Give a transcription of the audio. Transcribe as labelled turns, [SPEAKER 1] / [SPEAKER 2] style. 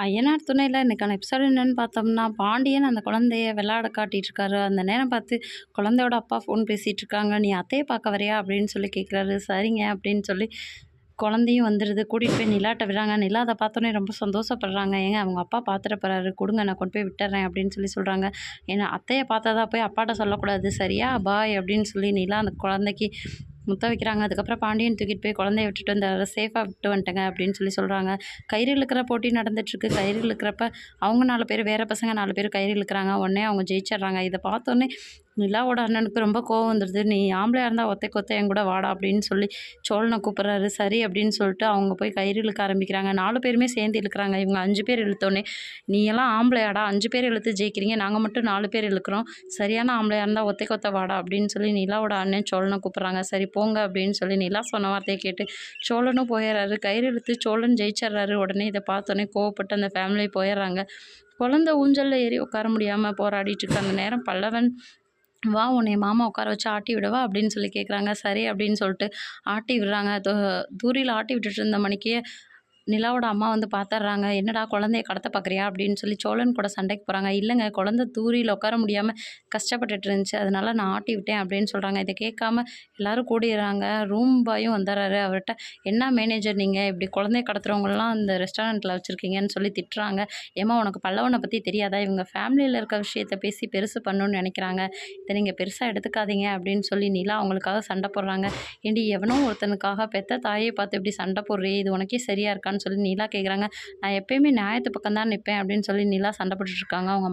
[SPEAKER 1] ஐயனார் துணையில இன்னைக்கான எபிசோடு என்னன்னு பார்த்தோம்னா, பாண்டியன் அந்த குழந்தைய விளையாட காட்டிட்டுருக்காரு. அந்த நேரம் பார்த்து குழந்தையோட அப்பா ஃபோன் பேசிட்டு இருக்காங்க. "நீ அத்தைய பார்க்க வரியா?" அப்படின்னு சொல்லி கேட்குறாரு. "சரிங்க" அப்படின்னு சொல்லி குழந்தையும் வந்துருது. கூட்டிட்டு போய் நிலாட்ட விடுறாங்க. நிலா அத பார்த்தோனே ரொம்ப சந்தோஷப்படுறாங்க. "ஏங்க அவங்க அப்பா பார்த்துட போறாரு. குடுங்க நான் கொண்டு போய் விட்டுர்றேன்" அப்படின்னு சொல்லி சொல்றாங்க. ஏன்னா அத்தைய பார்த்ததா போய் அப்பாட்ட சொல்லக்கூடாது. "சரியா? பாய்" அப்படின்னு சொல்லி நிலா அந்த குழந்தைக்கு முத்த வைக்கிறாங்க. அதுக்கப்புறம் பாண்டியன் தூக்கிட்டு போய் குழந்தைய விட்டுட்டு வந்தாரு. "சேஃபா விட்டு வந்துட்டேங்க" அப்படின்னு சொல்லி சொல்றாங்க. கயிறு இழுக்கிற போட்டி நடந்துட்டுருக்கு. கயிறு இழுக்கிறப்ப அவங்க 4 பேர் வேற பசங்க 4 பேர் கயிறு இழுக்கிறாங்க. உடனே அவங்க ஜெயிச்சிடுறாங்க. இத பார்த்தோனே நிலாவோட அண்ணனுக்கு ரொம்ப கோவம் வந்துருது. "நீ ஆம்பளையா இருந்தா ஒத்தைக்கு ஒத்த என் கூட வாடா" அப்படின்னு சொல்லி சோழன கூப்பிடுறாரு. சரி அப்படின்னு சொல்லிட்டு அவங்க போய் கயிறு இழுக்க ஆரம்பிக்கிறாங்க. 4 பேருமே சேர்ந்து இழுக்கிறாங்க. இவங்க 5 பேர் இழுத்தோனே, "நீ எல்லாம் ஆம்பளையாடா? 5 பேர் இழுத்து ஜெயிக்கிறீங்க. நாங்க மட்டும் 4 பேர் இழுக்கிறோம். சரியான ஆம்பளையா இருந்தா ஒத்தைக்கு ஒத்த வாடா" அப்படின்னு சொல்லி நிலாவோட அண்ணன் சோழன கூப்பிடுறாங்க. "சரி போங்க" அப்படின்னு சொல்லி நிலா சொன்ன வார்த்தைய கேட்டு சோழனும் போயிடுறாரு. கயிறு இழுத்து சோழன் ஜெயிச்சிடுறாரு. உடனே இத பார்த்தோனே கோவப்பட்டு அந்த ஃபேமிலி போயிடுறாங்க. குழந்தை ஊஞ்சல்ல ஏறி உட்கார முடியாம போராடிட்டு இருக்க அந்த நேரம் பல்லவன், "வா உன்னைய மாமா உட்கார வச்சு ஆட்டி விடவா?" அப்படின்னு சொல்லி கேட்குறாங்க. சரி அப்படின்னு சொல்லிட்டு ஆட்டி விடுறாங்க. தூரியில ஆட்டி விட்டுட்டு இருந்த மணிக்கே நிலாவோட அம்மா வந்து பார்த்துடுறாங்க. "என்னடா குழந்தைய கடத்த பார்க்குறியா?" அப்படின்னு சொல்லி சோழன் கூட சண்டைக்கு போகிறாங்க. "இல்லைங்க, குழந்தை தூரியில உட்கார முடியாமல் கஷ்டப்பட்டுட்டு இருந்துச்சு. அதனால நான் ஆட்டி விட்டேன்" அப்படின்னு சொல்கிறாங்க. இதை கேட்காம எல்லாரும் கூடிடுறாங்க. ரூம் பாயும் வந்துடுறாரு. அவர்கிட்ட, "என்ன மேனேஜர் நீங்கள் இப்படி குழந்தைய கடத்துறவங்களலாம் இந்த ரெஸ்டாரண்ட்டில் வச்சுருக்கீங்கன்னு" சொல்லி திட்டுறாங்க. "ஏம்மா உனக்கு பல்லவனை பற்றி தெரியாதா? இவங்க ஃபேமிலியில் இருக்க விஷயத்த பேசி பெருசு பண்ணணும்னு நினைக்கிறாங்க. இதை நீங்கள் பெருசாக எடுத்துக்காதீங்க" அப்படின்னு சொல்லி நிலா அவங்களுக்காக சண்டை போடுறாங்க. "ஏண்டி எவனோ ஒருத்தனுக்காக பெத்த தாயே பார்த்து இப்படி சண்டை போடுறியே, இது உனக்கே சரியா இருக்கான்னு" சொல்லி நிலா கேட்குறாங்க. "நான் எப்பயுமே நியாயத்து பக்கம் தான் நிற்பேன்" அப்படின்னு சொல்லி நிலா சண்டை போட்டுட்டு இருக்காங்க அவங்க அம்மா.